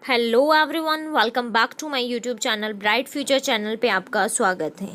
Hello everyone, welcome back to my YouTube channel bright future channel पे आपका स्वागत है।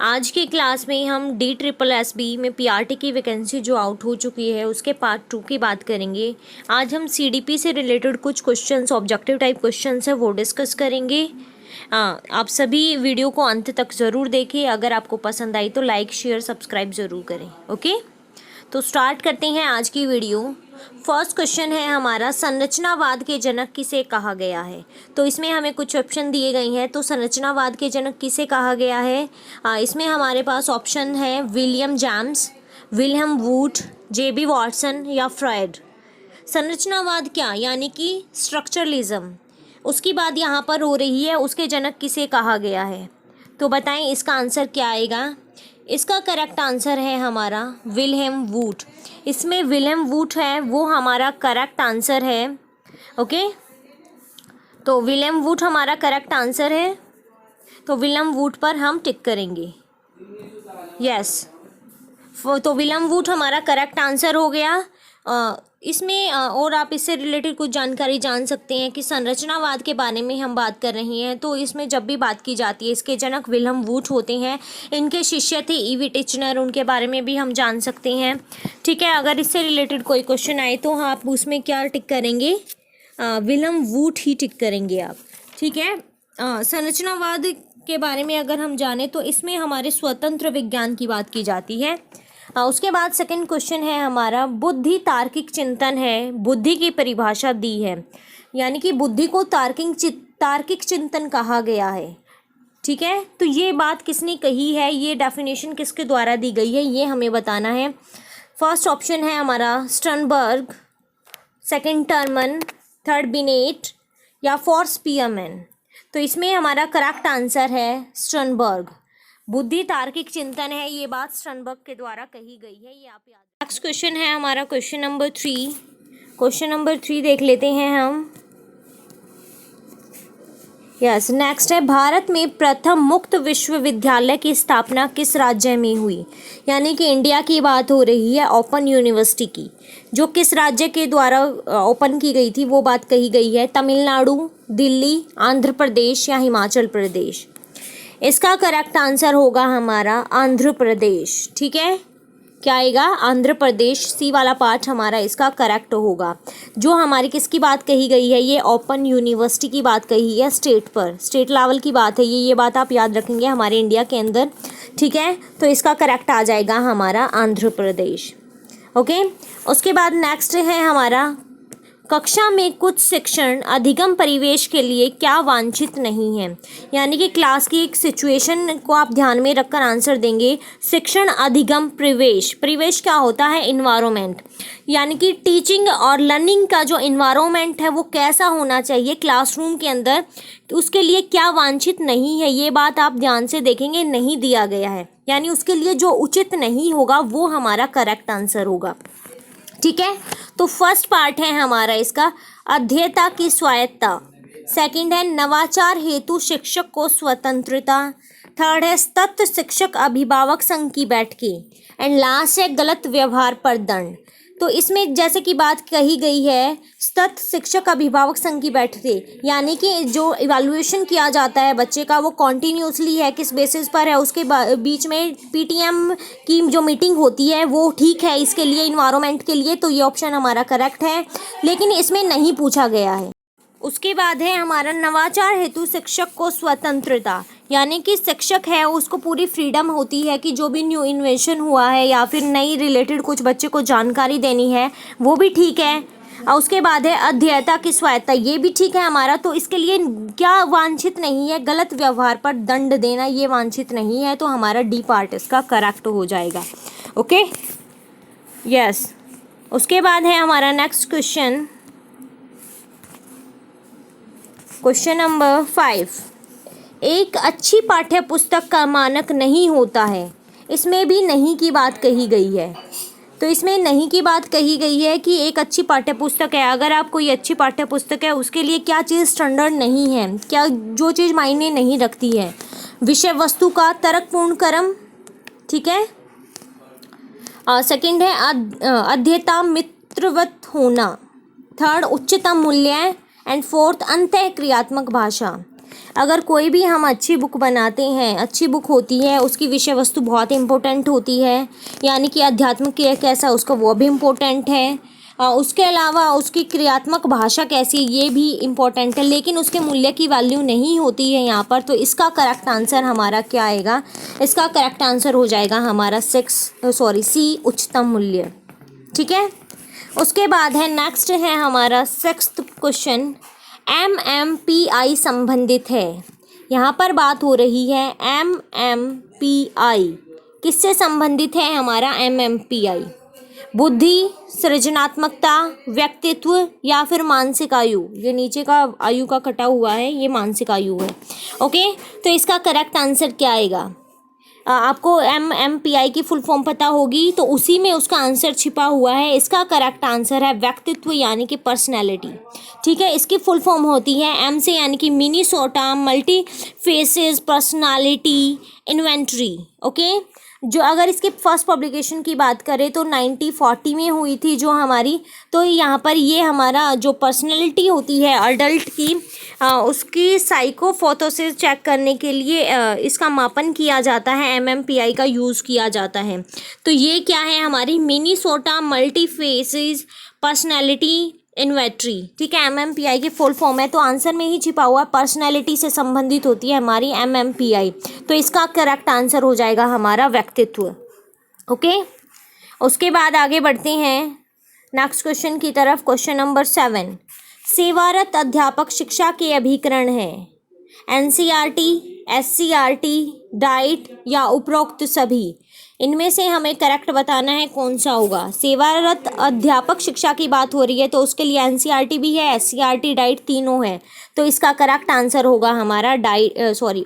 आज की क्लास में हम DSSB में PRT की वैकेंसी जो आउट हो चुकी है उसके पार्ट 2 की बात करेंगे। आज हम CDP से रिलेटेड कुछ क्वेश्चंस, ऑब्जेक्टिव टाइप क्वेश्चंस है वो डिस्कस करेंगे। आप सभी वीडियो को अंत तक ज़रूर देखें। अगर आपको पसंद आई तो लाइक शेयर सब्सक्राइब ज़रूर करें। ओके, तो स्टार्ट करते हैं आज की वीडियो। फर्स्ट क्वेश्चन है हमारा, संरचनावाद के जनक किसे कहा गया है। तो इसमें हमें कुछ ऑप्शन दिए गए हैं। तो संरचनावाद के जनक किसे कहा गया है, इसमें हमारे पास ऑप्शन है William James, William would, JB Watson या फ्रॉइड। संरचनावाद क्या, यानी कि स्ट्रक्चरलिज्म, उसकी बात यहाँ पर हो रही है। उसके जनक किसे कहा गया है, तो बताएं इसका आंसर क्या आएगा। इसका करेक्ट आंसर है हमारा विलियम वुड। इसमें विलियम वुड है वो हमारा करेक्ट आंसर है। ओके, तो विलियम वुड हमारा करेक्ट आंसर है। तो विलियम वुड पर हम टिक करेंगे। यस, तो विलियम वुड हमारा करेक्ट आंसर हो गया। इसमें और आप इससे रिलेटेड कुछ जानकारी जान सकते हैं कि संरचनावाद के बारे में हम बात कर रहे हैं। तो इसमें जब भी बात की जाती है, इसके जनक विलियम वुड होते हैं। इनके शिष्य थे E.V. टिचनर, उनके बारे में भी हम जान सकते हैं। ठीक है, अगर इससे रिलेटेड कोई क्वेश्चन आए तो आप उसमें क्या टिक करेंगे, विलियम वुड ही टिक करेंगे आप। ठीक है, संरचनावाद के बारे में अगर हम जाने तो इसमें हमारे स्वतंत्र विज्ञान की बात की जाती है। उसके बाद सेकंड क्वेश्चन है हमारा, बुद्धि तार्किक चिंतन है। बुद्धि की परिभाषा दी है, यानी कि बुद्धि को तार्किक चिंतन कहा गया है। ठीक है, तो ये बात किसने कही है, ये डेफिनेशन किसके द्वारा दी गई है, ये हमें बताना है। फर्स्ट ऑप्शन है हमारा Sternberg, second Terman, third beneath या फोर्थ स्पीयरमैन। तो इसमें हमारा करेक्ट आंसर है स्टर्नबर्ग। बुद्धि तार्किक चिंतन है, ये बात स्टर्नबर्ग के द्वारा कही गई है, ये आप याद। नेक्स्ट क्वेश्चन है हमारा क्वेश्चन नंबर 3। क्वेश्चन नंबर 3 देख लेते हैं हम। यस, नेक्स्ट है, भारत में प्रथम मुक्त विश्वविद्यालय की स्थापना किस राज्य में हुई। यानी कि इंडिया की बात हो रही है, ओपन यूनिवर्सिटी की, जो किस राज्य के द्वारा ओपन की गई थी वो बात कही गई है। तमिलनाडु, दिल्ली, आंध्र प्रदेश या हिमाचल प्रदेश। इसका करेक्ट आंसर होगा हमारा आंध्र प्रदेश। ठीक है, क्या आएगा, आंध्र प्रदेश। सी वाला पार्ट हमारा इसका करेक्ट होगा। जो हमारी किसकी बात कही गई है, ये ओपन यूनिवर्सिटी की बात कही है, स्टेट पर, स्टेट लेवल की बात है ये बात आप याद रखेंगे हमारे इंडिया के अंदर। ठीक है, तो इसका करेक्ट आ जाएगा हमारा आंध्र प्रदेश। ओके, उसके बाद नेक्स्ट है हमारा, कक्षा में कुछ शिक्षण अधिगम परिवेश के लिए क्या वांछित नहीं है। यानी कि क्लास की एक सिचुएशन को आप ध्यान में रखकर आंसर देंगे। शिक्षण अधिगम परिवेश, परिवेश क्या होता है, इन्वायरमेंट, यानी कि टीचिंग और लर्निंग का जो इन्वायरमेंट है वो कैसा होना चाहिए क्लासरूम के अंदर, उसके लिए क्या वांछित नहीं है, ये बात आप ध्यान से देखेंगे। नहीं दिया गया है, यानी उसके लिए जो उचित नहीं होगा वो हमारा करेक्ट आंसर होगा। ठीक है, तो फर्स्ट पार्ट है हमारा इसका अध्येता की स्वायत्ता, सेकंड है नवाचार हेतु शिक्षक को स्वतंत्रता, थर्ड है तत्व शिक्षक अभिभावक संघ की बैठकें, एंड लास्ट है गलत व्यवहार पर दंड। तो इसमें जैसे कि बात कही गई है तत्व शिक्षक अभिभावक संघ की बैठकें, यानी कि जो इवैल्यूएशन किया जाता है बच्चे का वो कॉन्टीन्यूसली है, किस बेसिस पर है, उसके बीच में PTM की जो मीटिंग होती है वो ठीक है इसके लिए, इन्वायरमेंट के लिए। तो ये ऑप्शन हमारा करेक्ट है, लेकिन इसमें नहीं पूछा गया है। उसके बाद है हमारा नवाचार हेतु शिक्षक को स्वतंत्रता, यानी कि शिक्षक है उसको पूरी फ्रीडम होती है कि जो भी न्यू इन्वेंशन हुआ है या फिर नई रिलेटेड कुछ बच्चे को जानकारी देनी है वो भी ठीक है। और उसके बाद है अध्येता की स्वायत्ता, ये भी ठीक है हमारा। तो इसके लिए क्या वांछित नहीं है, गलत व्यवहार पर दंड देना, ये वांछित नहीं है। तो हमारा डी पार्ट इसका करेक्ट हो जाएगा। Okay, yes. उसके बाद है हमारा नेक्स्ट क्वेश्चन, क्वेश्चन नंबर 5। एक अच्छी पाठ्य पुस्तक का मानक नहीं होता है। इसमें भी नहीं की बात कही गई है। तो इसमें नहीं की बात कही गई है कि एक अच्छी पाठ्य पुस्तक है, अगर आप कोई अच्छी पाठ्य पुस्तक है उसके लिए क्या चीज़ स्टैंडर्ड नहीं है, क्या जो चीज़ मायने नहीं रखती है। विषय वस्तु का तर्कपूर्ण क्रम, ठीक है। सेकंड है अध्येता मित्रवत होना, थर्ड उच्चतम मूल्य, एंड फोर्थ अंतःक्रियात्मक भाषा। अगर कोई भी हम अच्छी बुक बनाते हैं, अच्छी बुक होती है, उसकी विषय वस्तु बहुत इंपॉर्टेंट होती है, यानी कि अध्यात्म कैसा उसका वो भी इम्पोर्टेंट है। उसके अलावा उसकी क्रियात्मक भाषा कैसी ये भी इम्पोर्टेंट है, लेकिन उसके मूल्य की वैल्यू नहीं होती है यहाँ पर। तो इसका करेक्ट आंसर हमारा क्या आएगा? इसका करेक्ट आंसर हो जाएगा हमारा सी, उच्चतम मूल्य। ठीक है। उसके बाद है नेक्स्ट है हमारा 6th क्वेश्चन, MMPI संबंधित है। यहाँ पर बात हो रही है MMPI किससे संबंधित है? हमारा MMPI बुद्धि, सृजनात्मकता, व्यक्तित्व या फिर मानसिक आयु। ये नीचे का आयु का कटा हुआ है, ये मानसिक आयु है। ओके, तो इसका करेक्ट आंसर क्या आएगा? आपको MMPI की फुल फॉर्म पता होगी, तो उसी में उसका आंसर छिपा हुआ है। इसका करेक्ट आंसर है व्यक्तित्व यानी कि पर्सनैलिटी। ठीक है, इसकी फुल फॉर्म होती है M से यानी कि Minnesota multi faces personality inventory. Okay, जो अगर इसके फर्स्ट पब्लिकेशन की बात करें तो 1940 में हुई थी जो हमारी। तो यहाँ पर ये हमारा जो पर्सनैलिटी होती है अडल्ट की, उसकी साइकोफोथोसिस चेक करने के लिए इसका मापन किया जाता है, MMPI का यूज़ किया जाता है। तो ये क्या है? हमारी Minnesota multi faces personality inventory. ठीक है, MMPI की फुल फॉर्म है, तो आंसर में ही छिपा हुआ पर्सनैलिटी से संबंधित होती है हमारी MMPI। तो इसका करेक्ट आंसर हो जाएगा हमारा व्यक्तित्व। ओके, उसके बाद आगे बढ़ते हैं नेक्स्ट क्वेश्चन की तरफ। क्वेश्चन नंबर 7, सेवारत अध्यापक शिक्षा के अभिकरण है। NCERT, SCERT, डाइट या उपरोक्त सभी। इनमें से हमें करेक्ट बताना है कौन सा होगा। सेवारत अध्यापक शिक्षा की बात हो रही है तो उसके लिए NCERT भी है, SCERT, डाइट तीनों है। तो इसका करेक्ट आंसर होगा हमारा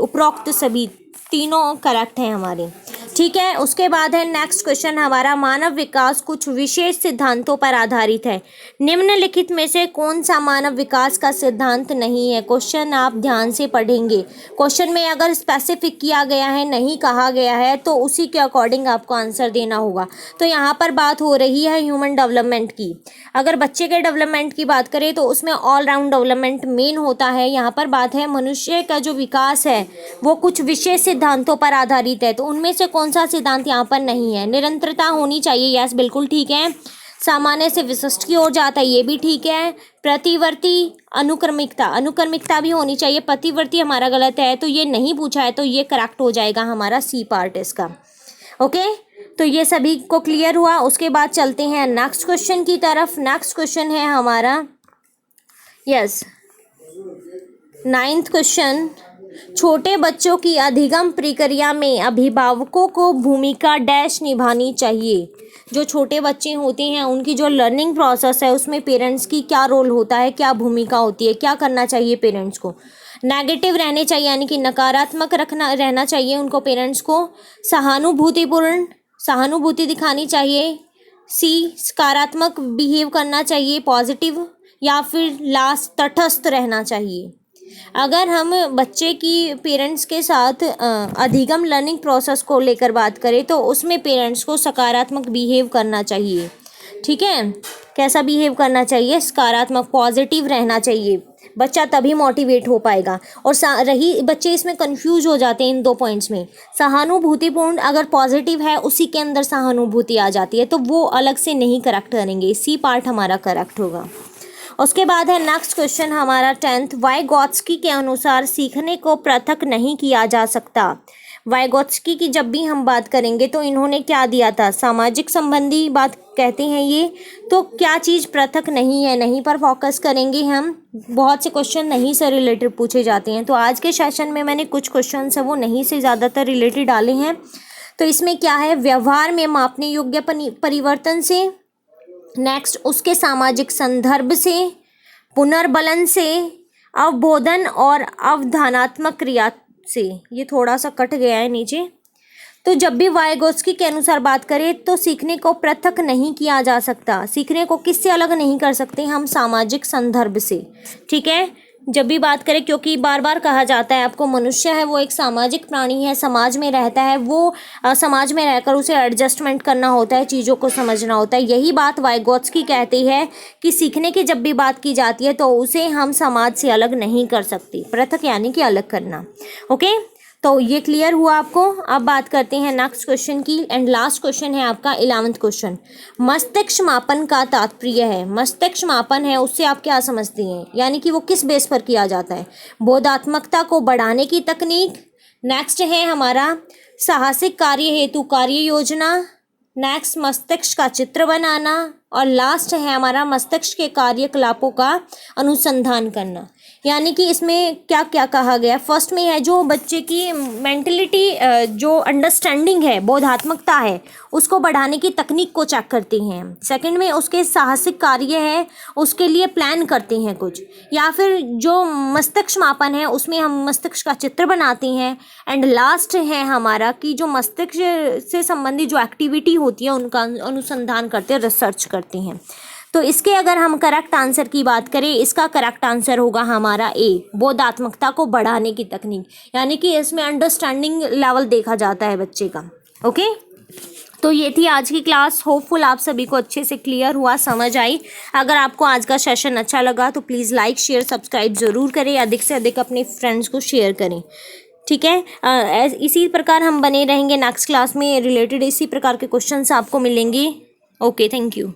उपरोक्त सभी, तीनों करेक्ट हैं हमारे। ठीक है, उसके बाद है नेक्स्ट क्वेश्चन हमारा, मानव विकास कुछ विशेष सिद्धांतों पर आधारित है। निम्नलिखित में से कौन सा मानव विकास का सिद्धांत नहीं है? क्वेश्चन आप ध्यान से पढ़ेंगे। क्वेश्चन में अगर स्पेसिफिक किया गया है, नहीं कहा गया है, तो उसी के अकॉर्डिंग आपको आंसर देना होगा। तो यहाँ पर बात हो रही है ह्यूमन डेवलपमेंट की। अगर बच्चे के डेवलपमेंट की बात करें तो उसमें ऑल राउंड डेवलपमेंट मेन होता है। यहाँ पर बात है मनुष्य का जो विकास है वो कुछ विशेष सिद्धांतों पर आधारित है। तो उनमें से कौन सा सिद्धांत यहाँ पर नहीं है? निरंतरता होनी चाहिए, यस बिल्कुल ठीक है। सामान्य से विशिष्ट की ओर जाता है, ये भी ठीक है। प्रतिवर्ती अनुक्रमिकता भी होनी चाहिए। प्रतिवर्ती हमारा गलत है, तो ये नहीं पूछा है, तो ये करेक्ट हो जाएगा हमारा सी पार्ट इसका। ओके, तो ये सभी को क्लियर हुआ। उसके बाद चलते हैं नेक्स्ट क्वेश्चन की तरफ। नेक्स्ट क्वेश्चन है हमारा 9th क्वेश्चन, छोटे बच्चों की अधिगम प्रक्रिया में अभिभावकों को भूमिका डैश निभानी चाहिए। जो छोटे बच्चे होते हैं उनकी जो लर्निंग प्रोसेस है उसमें पेरेंट्स की क्या रोल होता है, क्या भूमिका होती है, क्या करना चाहिए पेरेंट्स को? नेगेटिव रहने चाहिए यानी कि नकारात्मक रहना चाहिए उनको पेरेंट्स को। सहानुभूति दिखानी चाहिए। सी, सकारात्मक बिहेव करना चाहिए, पॉजिटिव, या फिर लास्ट तटस्थ रहना चाहिए। अगर हम बच्चे की पेरेंट्स के साथ अधिगम लर्निंग प्रोसेस को लेकर बात करें तो उसमें पेरेंट्स को सकारात्मक बिहेव करना चाहिए। ठीक है, कैसा बिहेव करना चाहिए? सकारात्मक, पॉजिटिव रहना चाहिए। बच्चा तभी मोटिवेट हो पाएगा। और बच्चे इसमें कंफ्यूज हो जाते हैं इन 2 पॉइंट्स में। सहानुभूतिपूर्ण अगर पॉजिटिव है उसी के अंदर सहानुभूति आ जाती है, तो वो अलग से नहीं करेक्ट करेंगे। सी पार्ट हमारा करेक्ट होगा। उसके बाद है नेक्स्ट क्वेश्चन हमारा 10th, वाइगोत्स्की के अनुसार सीखने को पृथक नहीं किया जा सकता। वाइगोत्स्की की जब भी हम बात करेंगे तो इन्होंने क्या दिया था? सामाजिक संबंधी बात कहते हैं ये। तो क्या चीज़ पृथक नहीं है, नहीं पर फोकस करेंगे हम। बहुत से क्वेश्चन नहीं से रिलेटेड पूछे जाते हैं, तो आज के सेशन में मैंने कुछ क्वेश्चन है वो नहीं से ज़्यादातर रिलेटेड डाले हैं। तो इसमें क्या है? व्यवहार में मापने योग्य परिवर्तन से, नेक्स्ट उसके सामाजिक संदर्भ से, पुनर्बलन से, अवबोधन और अवधानात्मक क्रिया से। ये थोड़ा सा कट गया है नीचे। तो जब भी वाइगोत्स्की के अनुसार बात करें तो सीखने को पृथक नहीं किया जा सकता। सीखने को किससे अलग नहीं कर सकते हम? सामाजिक संदर्भ से। ठीक है, जब भी बात करें, क्योंकि बार बार कहा जाता है आपको, मनुष्य है वो एक सामाजिक प्राणी है, समाज में रहता है, वो समाज में रहकर उसे एडजस्टमेंट करना होता है, चीज़ों को समझना होता है। यही बात वाइगोत्स्की कहती है कि सीखने की जब भी बात की जाती है तो उसे हम समाज से अलग नहीं कर सकती। पृथक यानी कि अलग करना। ओके, तो ये क्लियर हुआ आपको। अब बात करते हैं नेक्स्ट क्वेश्चन की, एंड लास्ट क्वेश्चन है आपका 11th क्वेश्चन। मस्तिष्क मापन का तात्पर्य है, मस्तिष्क मापन है उससे आप क्या समझती हैं, यानी कि वो किस बेस पर किया जाता है? बोधात्मकता को बढ़ाने की तकनीक, नेक्स्ट है हमारा साहसिक कार्य हेतु कार्य योजना, नेक्स्ट मस्तिष्क का चित्र बनाना, और लास्ट है हमारा मस्तिष्क के कार्यकलापों का अनुसंधान करना। यानी कि इसमें क्या क्या कहा गया? फर्स्ट में है जो बच्चे की मेंटलिटी, जो अंडरस्टैंडिंग है, बोधात्मकता है, उसको बढ़ाने की तकनीक को चेक करती हैं। सेकंड में उसके साहसिक कार्य है, उसके लिए प्लान करती हैं कुछ, या फिर जो मस्तिष्क मापन है उसमें हम मस्तिष्क का चित्र बनाती हैं। एंड लास्ट है हमारा कि जो मस्तिष्क से संबंधित जो एक्टिविटी होती है उनका अनुसंधान करते हैं, रिसर्च करती हैं। तो इसके अगर हम करेक्ट आंसर की बात करें, इसका करेक्ट आंसर होगा हमारा ए, बोधात्मकता को बढ़ाने की तकनीक, यानी कि इसमें अंडरस्टैंडिंग लेवल देखा जाता है बच्चे का। ओके, तो ये थी आज की क्लास। होपफुल आप सभी को अच्छे से क्लियर हुआ, समझ आई। अगर आपको आज का सेशन अच्छा लगा तो प्लीज़ लाइक शेयर सब्सक्राइब ज़रूर करें, अधिक से अधिक अपने फ्रेंड्स को शेयर करें। ठीक है, इसी प्रकार हम बने रहेंगे नेक्स्ट क्लास में, रिलेटेड इसी प्रकार के क्वेश्चंस आपको मिलेंगे। Okay, thank you.